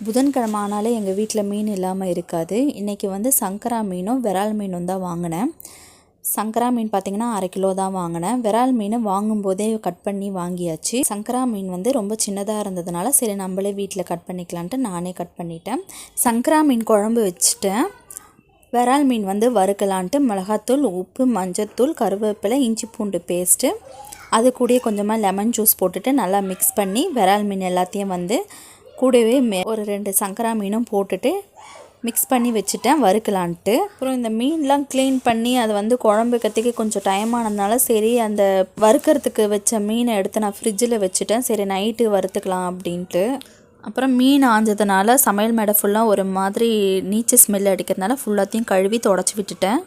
புதன்கிழமை ஆனாலே எங்கள் வீட்டில் மீன் இல்லாமல் இருக்காது. இன்றைக்கி வந்து சங்கரா மீனும் விரால் மீனும் தான் வாங்கினேன். சங்கரா மீன் பார்த்திங்கன்னா 1/2 கிலோ தான் வாங்கினேன். விரால் மீன் வாங்கும்போதே கட் பண்ணி வாங்கியாச்சு. சங்கரா மீன் வந்து ரொம்ப சின்னதாக இருந்ததுனால சரி நம்மளே வீட்டில் கட் பண்ணிக்கலான்ட்டு நானே கட் பண்ணிட்டேன். சங்கரா மீன் குழம்பு வச்சுட்டேன். விரால் மீன் வந்து வறுக்கலான்ட்டு மிளகாத்தூள், உப்பு, மஞ்சத்தூள், கருவேப்பிலை, இஞ்சி பூண்டு பேஸ்ட்டு, அது கூடயே கொஞ்சமாக லெமன் ஜூஸ் போட்டுட்டு நல்லா மிக்ஸ் பண்ணி விரால் மீன் எல்லாத்தையும் வந்து கூடவே ஒரு 2 சங்கரா மீனும் போட்டுட்டு மிக்ஸ் பண்ணி வச்சுட்டேன் வறுக்கலான்ட்டு. அப்புறம் இந்த மீன்லாம் க்ளீன் பண்ணி அதை வந்து குழம்பு வைக்கிறதுக்கு கொஞ்சம் டைம் ஆனதுனால சரி அந்த வறுக்கிறதுக்கு வச்ச மீனை எடுத்து நான் ஃப்ரிட்ஜில் வச்சுட்டேன். சரி நைட்டு வறுத்துக்கலாம் அப்படின்ட்டு. அப்புறம் மீன் ஆஞ்சதுனால சமையல் மேடை ஃபுல்லாக ஒரு மாதிரி நீச்சு ஸ்மெல் அடிக்கிறதுனால ஃபுல்லாத்தையும் கழுவி தொடச்சி விட்டுட்டேன்.